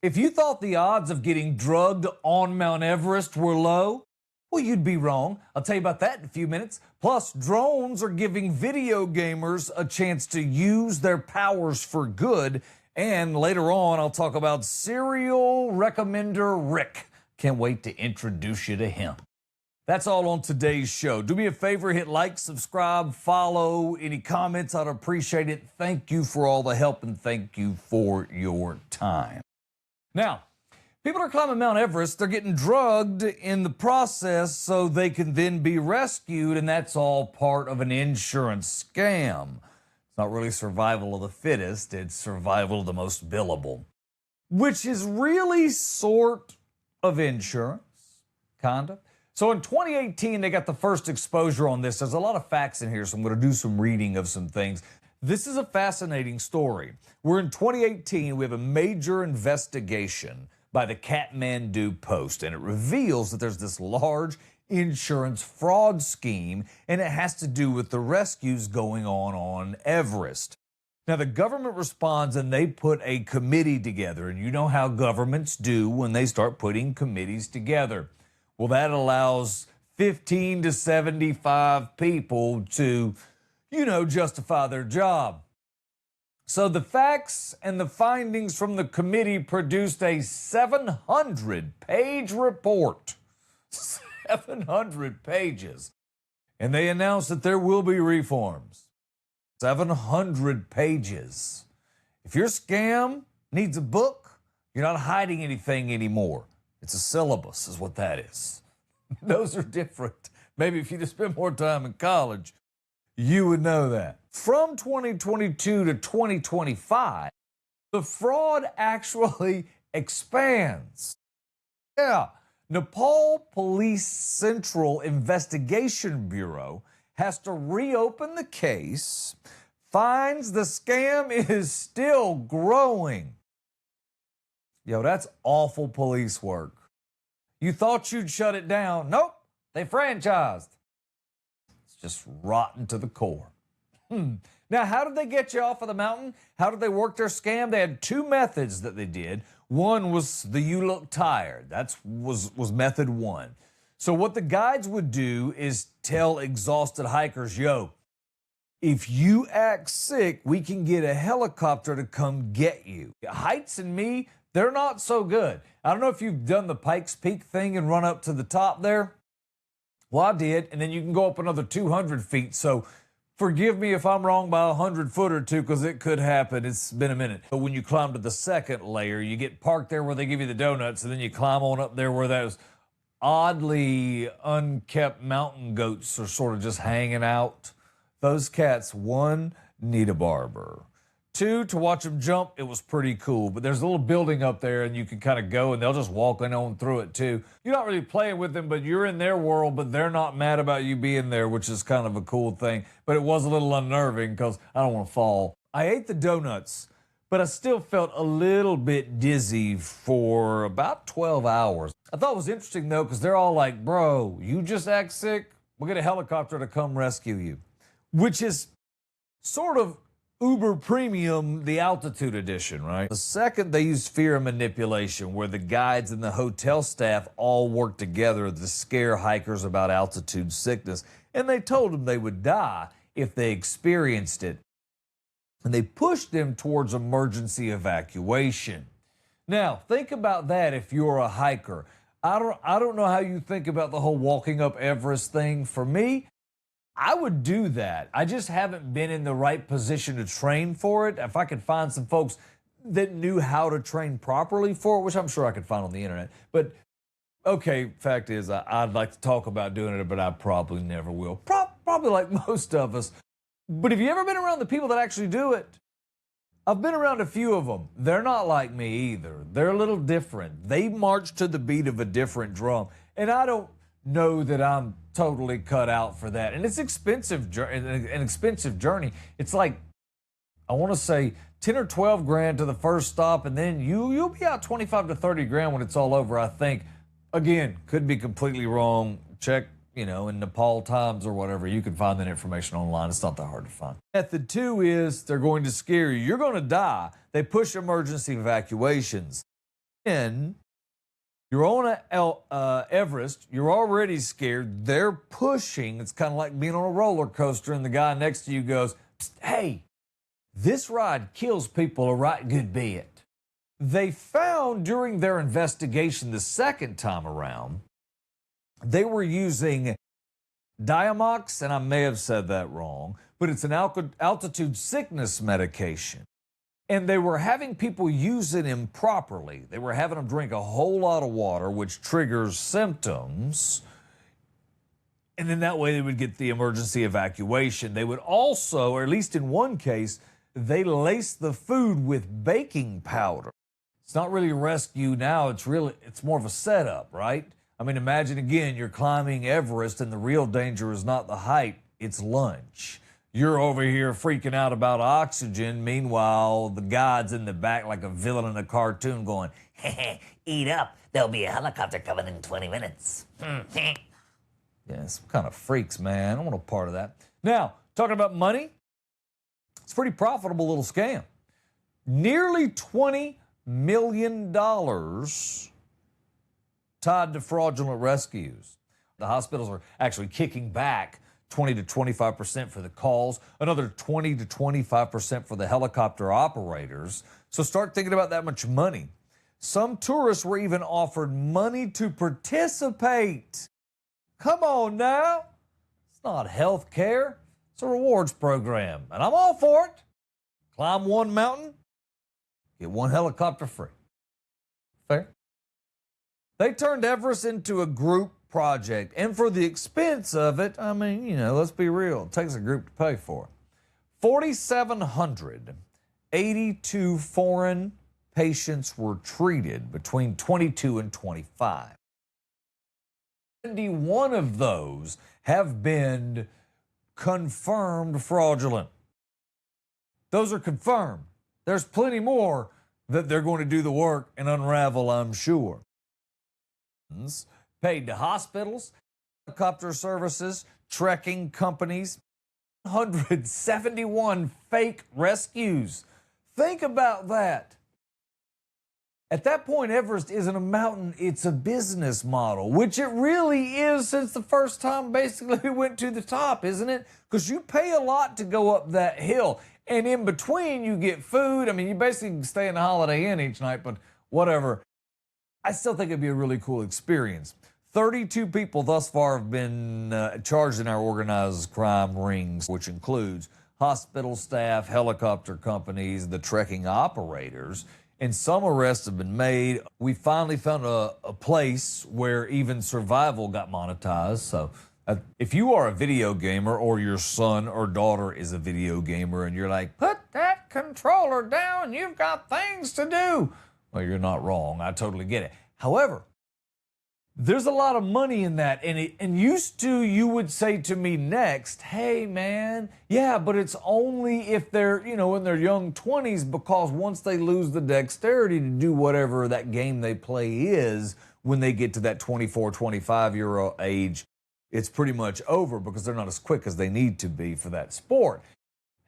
If you thought the odds of getting drugged on Mount Everest were low, well, you'd be wrong. I'll tell you about that in a few minutes. Plus, drones are giving video gamers a chance to use their powers for good. And later on, I'll talk about serial recommender Rick. Can't wait to introduce you to him. That's all on today's show. Do me a favor, hit like, subscribe, follow. Any comments, I'd appreciate it. Thank you for all the help and thank you for your time. Now, people are climbing Mount Everest. They're getting drugged in the process so they can then be rescued, and that's all part of an insurance scam. It's not really survival of the fittest, it's survival of the most billable, which is really sort of insurance, kind of. So in 2018, they got the first exposure on this. There's a lot of facts in here, so I'm going to do some reading of some things. This is a fascinating story. We're in 2018. We have a major investigation by the Kathmandu Post, and it reveals that there's this large insurance fraud scheme, and it has to do with the rescues going on Everest. Now, the government responds, and they put a committee together, and you know how governments do when they start putting committees together. Well, that allows 15 to 75 people to justify their job. So the facts and the findings from the committee produced a 700-page report. 700 pages. And they announced that there will be reforms. 700 pages. If your scam needs a book, you're not hiding anything anymore. It's a syllabus is what that is. Those are different. Maybe if you just spend more time in college, you would know that. From 2022 to 2025, the fraud actually expands. Yeah, Nepal Police Central Investigation Bureau has to reopen the case, finds the scam is still growing. Yo, that's awful police work. You thought you'd shut it down. Nope, they franchised. Just rotten to the core. Now, how did they get you off of the mountain? How did they work their scam? They had two methods that they did. One was the "you look tired." That was method one. So what the guides would do is tell exhausted hikers, yo, if you act sick, we can get a helicopter to come get you. Heights and me, they're not so good. I don't know if you've done the Pikes Peak thing and run up to the top there. Well, I did, and then you can go up another 200 feet, so forgive me if I'm wrong by 100 foot or two, because it could happen. It's been a minute. But when you climb to the second layer, you get parked there where they give you the donuts, and then you climb on up there where those oddly unkept mountain goats are sort of just hanging out. Those cats, one, need a barber. Two, to watch them jump, it was pretty cool. But there's a little building up there, and you can kind of go, and they'll just walk on through it, too. You're not really playing with them, but you're in their world, but they're not mad about you being there, which is kind of a cool thing. But it was a little unnerving because I don't want to fall. I ate the donuts, but I still felt a little bit dizzy for about 12 hours. I thought it was interesting, though, because they're all like, bro, you just act sick, we'll get a helicopter to come rescue you, which is sort of Uber Premium, the altitude edition, right? The second, they use fear and manipulation, where the guides and the hotel staff all work together to scare hikers about altitude sickness. And they told them they would die if they experienced it. And they pushed them towards emergency evacuation. Now, think about that if you're a hiker. I don't know how you think about the whole walking up Everest thing. For me, I would do that. I just haven't been in the right position to train for it. If I could find some folks that knew how to train properly for it, which I'm sure I could find on the internet. But, okay, fact is, I'd like to talk about doing it, but I probably never will. Probably like most of us. But have you ever been around the people that actually do it? I've been around a few of them. They're not like me either. They're a little different. They march to the beat of a different drum. And I don't know that I'm totally cut out for that. And it's expensive, an expensive journey. It's like, I want to say 10 or 12 grand to the first stop, and then you'll be out 25 to 30 grand when it's all over, I think. Again, could be completely wrong. Check, in Nepal Times or whatever. You can find that information online. It's not that hard to find. Method two is they're going to scare you. You're going to die. They push emergency evacuations. in, you're on Everest, you're already scared, they're pushing. It's kind of like being on a roller coaster, and the guy next to you goes, hey, this ride kills people a right good bit. They found during their investigation the second time around, they were using Diamox, and I may have said that wrong, but it's an altitude sickness medication. And they were having people use it improperly. They were having them drink a whole lot of water, which triggers symptoms. And then that way they would get the emergency evacuation. They would also, or at least in one case, they laced the food with baking powder. It's not really a rescue now. It's more of a setup, right? I mean, imagine again, you're climbing Everest and the real danger is not the height, it's lunch. You're over here freaking out about oxygen. Meanwhile, the guide's in the back like a villain in a cartoon going, eat up. There'll be a helicopter coming in 20 minutes. Yeah, some kind of freaks, man. I don't want a part of that. Now, talking about money, it's a pretty profitable little scam. Nearly $20 million tied to fraudulent rescues. The hospitals are actually kicking back 20 to 25% for the calls, another 20 to 25% for the helicopter operators. So start thinking about that much money. Some tourists were even offered money to participate. Come on now. It's not health care. It's a rewards program, and I'm all for it. Climb one mountain, get one helicopter free. Fair? They turned Everest into a group project, and for the expense of it, I mean, let's be real, it takes a group to pay for it. 4,782 foreign patients were treated between 22 and 25. 71 of those have been confirmed fraudulent. Those are confirmed. There's plenty more that they're going to do the work and unravel, I'm sure. Paid to hospitals, helicopter services, trekking companies, 171 fake rescues. Think about that. At that point, Everest isn't a mountain, it's a business model, which it really is since the first time basically we went to the top, isn't it? Because you pay a lot to go up that hill, and in between you get food. I mean, you basically stay in a Holiday Inn each night, but whatever. I still think it'd be a really cool experience. 32 people thus far have been charged in our organized crime rings, which includes hospital staff, helicopter companies, the trekking operators, and some arrests have been made. We finally found a place where even survival got monetized. So if you are a video gamer, or your son or daughter is a video gamer, and you're like, put that controller down, you've got things to do. Well, you're not wrong. I totally get it. However, there's a lot of money in that, and used to you would say to me next, hey man, yeah, but it's only if they're, in their young 20s, because once they lose the dexterity to do whatever that game they play is, when they get to that 24, 25-year-old age, it's pretty much over because they're not as quick as they need to be for that sport.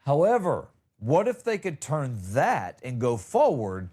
However, what if they could turn that and go forward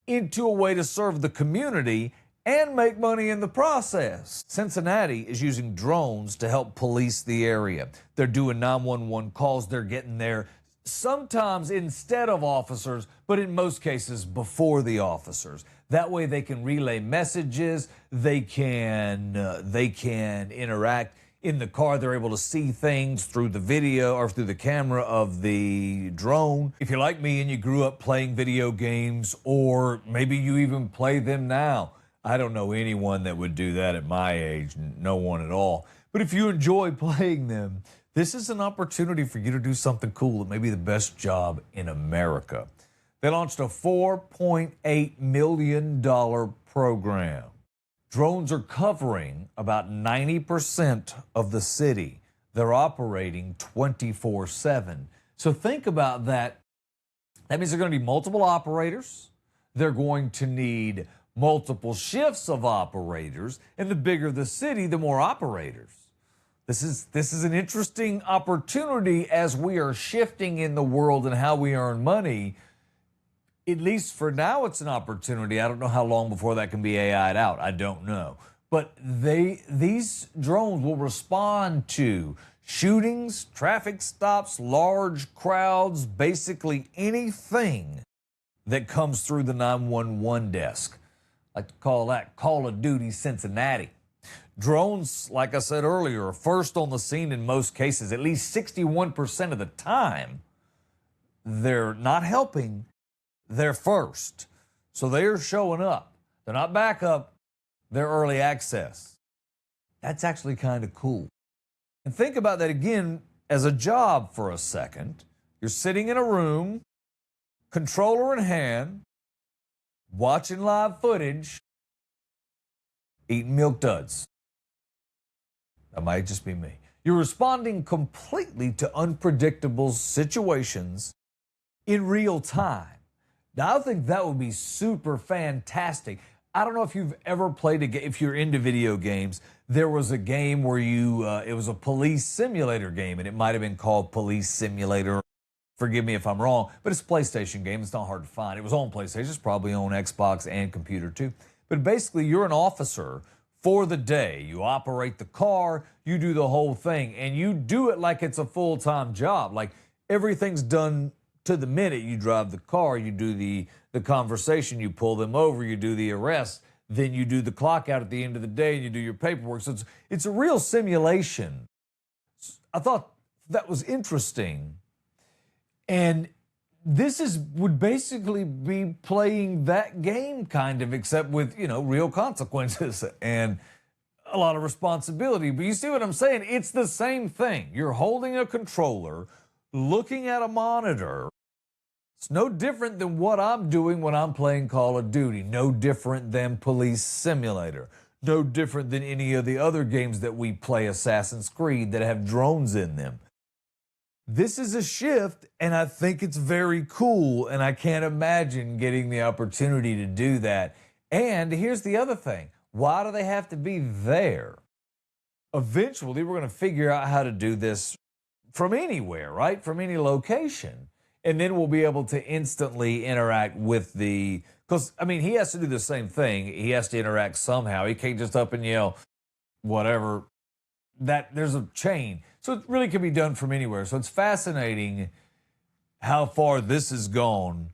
into a way to serve the community and make money in the process? Cincinnati is using drones to help police the area. They're doing 911 calls. They're getting there sometimes instead of officers, but in most cases before the officers. That way they can relay messages. They can interact in the car. They're able to see things through the video or through the camera of the drone. If you're like me and you grew up playing video games, or maybe you even play them now, I don't know anyone that would do that at my age, no one at all. But if you enjoy playing them, this is an opportunity for you to do something cool that may be the best job in America. They launched a $4.8 million program. Drones are covering about 90% of the city. They're operating 24/7. So think about that. That means they're going to need multiple operators. They're going to need multiple shifts of operators, and the bigger the city, the more operators. This is an interesting opportunity as we are shifting in the world and how we earn money. At least for now, it's an opportunity. I don't know how long before that can be AI'd out. I don't know. But these drones will respond to shootings, traffic stops, large crowds, basically anything that comes through the 911 desk. I like to call that Call of Duty Cincinnati. Drones, like I said earlier, are first on the scene in most cases. At least 61% of the time, they're not helping, they're first. So they're showing up. They're not backup, they're early access. That's actually kind of cool. And think about that again as a job for a second. You're sitting in a room, controller in hand, watching live footage, eating Milk Duds. That might just be me. You're responding completely to unpredictable situations in real time. Now, I think that would be super fantastic. I don't know if you've ever played a game, if you're into video games, there was a game where it was a police simulator game, and it might have been called Police Simulator. Forgive me if I'm wrong, but it's a PlayStation game. It's not hard to find. It was on PlayStation. It's probably on Xbox and computer too. But basically, you're an officer for the day. You operate the car, you do the whole thing, and you do it like it's a full-time job. Like everything's done to the minute. You drive the car, you do the conversation, you pull them over, you do the arrest, then you do the clock out at the end of the day, and you do your paperwork. So it's a real simulation. I thought that was interesting. And this would basically be playing that game kind of, except with, real consequences and a lot of responsibility. But you see what I'm saying? It's the same thing. You're holding a controller, looking at a monitor. It's no different than what I'm doing when I'm playing Call of Duty. No different than Police Simulator. No different than any of the other games that we play, Assassin's Creed, that have drones in them. This is a shift, and I think it's very cool, and I can't imagine getting the opportunity to do that. And here's the other thing. Why do they have to be there? Eventually, we're going to figure out how to do this from anywhere, right? From any location. And then we'll be able to instantly interact with because, he has to do the same thing. He has to interact somehow. He can't just up and yell, whatever. There's a chain. So it really can be done from anywhere. So it's fascinating how far this has gone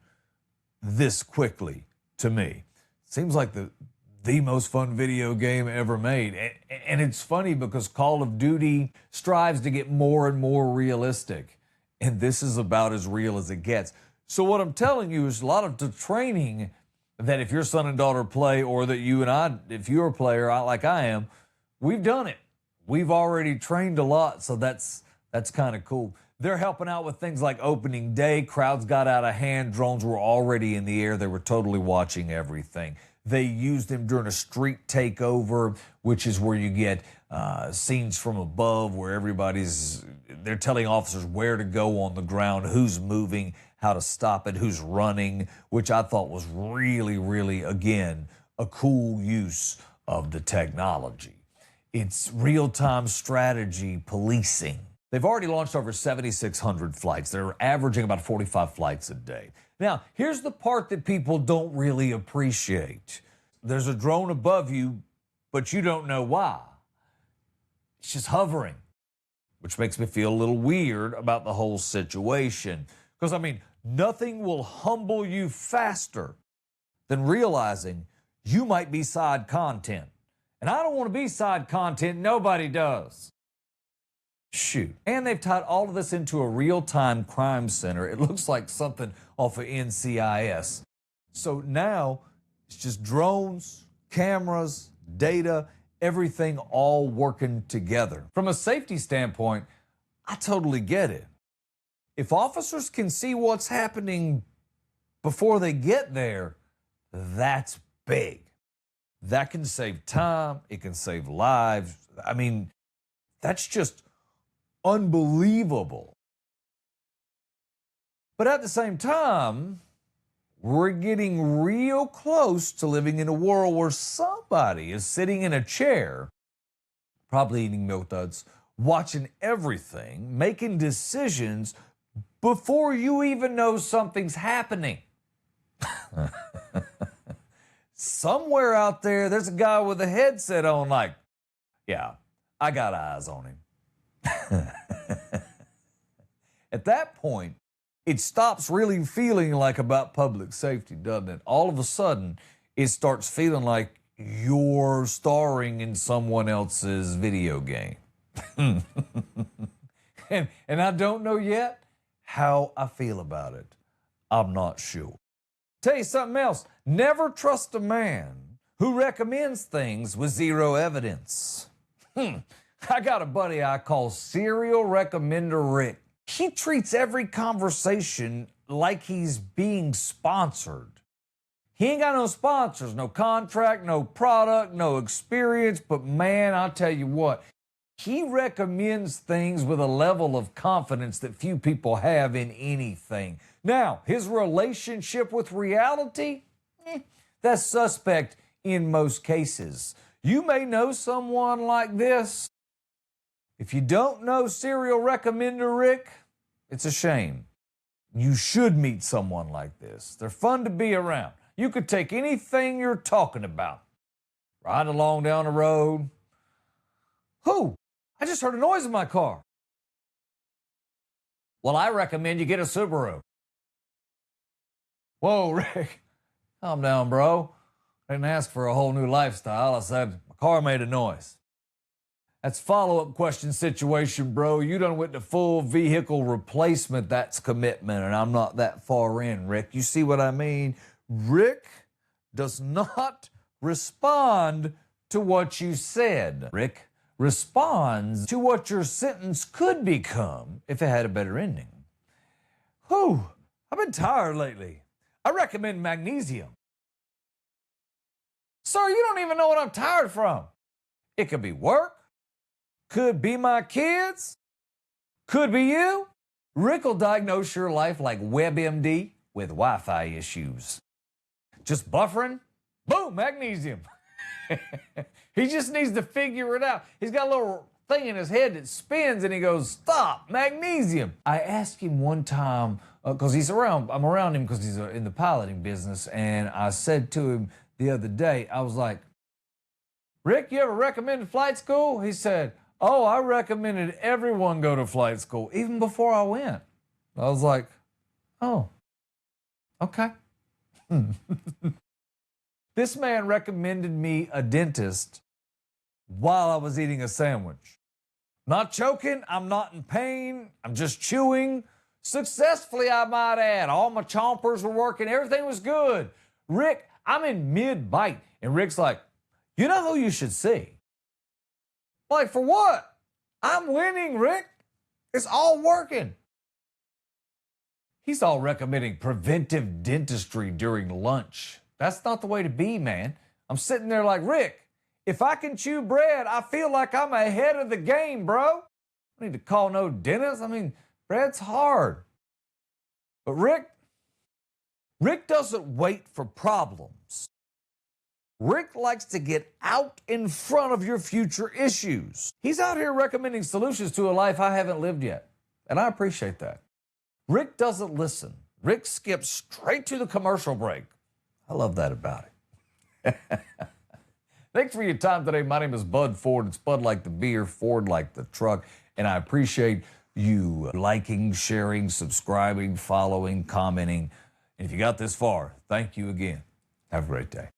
this quickly to me. Seems like the most fun video game ever made. And it's funny because Call of Duty strives to get more and more realistic. And this is about as real as it gets. So what I'm telling you is a lot of the training that if your son and daughter play, or that you and I, if you're a player like I am, we've done it. We've already trained a lot, so that's kind of cool. They're helping out with things like opening day. Crowds got out of hand. Drones were already in the air. They were totally watching everything. They used them during a street takeover, which is where you get scenes from above where they're telling officers where to go on the ground, who's moving, how to stop it, who's running, which I thought was really, really, again, a cool use of the technology. It's real-time strategy policing. They've already launched over 7,600 flights. They're averaging about 45 flights a day. Now, here's the part that people don't really appreciate. There's a drone above you, but you don't know why. It's just hovering, which makes me feel a little weird about the whole situation. Because, nothing will humble you faster than realizing you might be side content. And I don't want to be side content. Nobody does. Shoot. And they've tied all of this into a real-time crime center. It looks like something off of NCIS. So now it's just drones, cameras, data, everything all working together. From a safety standpoint, I totally get it. If officers can see what's happening before they get there, that's big. That can save time. It can save lives. That's just unbelievable. But at the same time, we're getting real close to living in a world where somebody is sitting in a chair, probably eating Milk Duds, watching everything, making decisions before you even know something's happening. Somewhere out there, there's a guy with a headset on, like, yeah, I got eyes on him. At that point, it stops really feeling like about public safety, doesn't it? All of a sudden, it starts feeling like you're starring in someone else's video game. and I don't know yet how I feel about it. I'm not sure. Tell you something else. Never trust a man who recommends things with zero evidence. I got a buddy I call Serial Recommender Rick. He treats every conversation like he's being sponsored. He ain't got no sponsors, no contract, no product, no experience, but man, I'll tell you what, he recommends things with a level of confidence that few people have in anything. Now, his relationship with reality, that's suspect in most cases. You may know someone like this. If you don't know Serial Recommender Rick, it's a shame. You should meet someone like this. They're fun to be around. You could take anything you're talking about, ride along down the road. Who? I just heard a noise in my car. Well, I recommend you get a Subaru. Whoa, Rick, calm down, bro. I didn't ask for a whole new lifestyle. I said my car made a noise. That's follow-up question situation, bro. You done went to full vehicle replacement. That's commitment, and I'm not that far in, Rick. You see what I mean? Rick does not respond to what you said. Rick responds to what your sentence could become if it had a better ending. Whew, I've been tired lately. I recommend magnesium. Sir, you don't even know what I'm tired from. It could be work, could be my kids, could be you. Rick will diagnose your life like WebMD with Wi-Fi issues. Just buffering, boom, magnesium. He just needs to figure it out. He's got a little thing in his head that spins and he goes, stop, magnesium. I asked him one time, because I'm around him because he's in the piloting business, and I said to him the other day, I was like, Rick, you ever recommended flight school? He said, oh, I recommended everyone go to flight school, even before I went. I was like, oh, okay. This man recommended me a dentist while I was eating a sandwich. Not choking, I'm not in pain, I'm just chewing. Successfully, I might add. All my chompers were working, everything was good. Rick, I'm in mid-bite, and Rick's like, you know who you should see? Like, for what? I'm winning, Rick. It's all working. He's all recommending preventive dentistry during lunch. That's not the way to be, man. I'm sitting there like, Rick, if I can chew bread, I feel like I'm ahead of the game, bro. I need to call no dentist. I mean, bread's hard. But Rick doesn't wait for problems. Rick likes to get out in front of your future issues. He's out here recommending solutions to a life I haven't lived yet, and I appreciate that. Rick doesn't listen. Rick skips straight to the commercial break. I love that about it. Thanks for your time today. My name is Bud Ford. It's Bud like the beer, Ford like the truck, and I appreciate you liking, sharing, subscribing, following, commenting. And if you got this far, thank you again. Have a great day.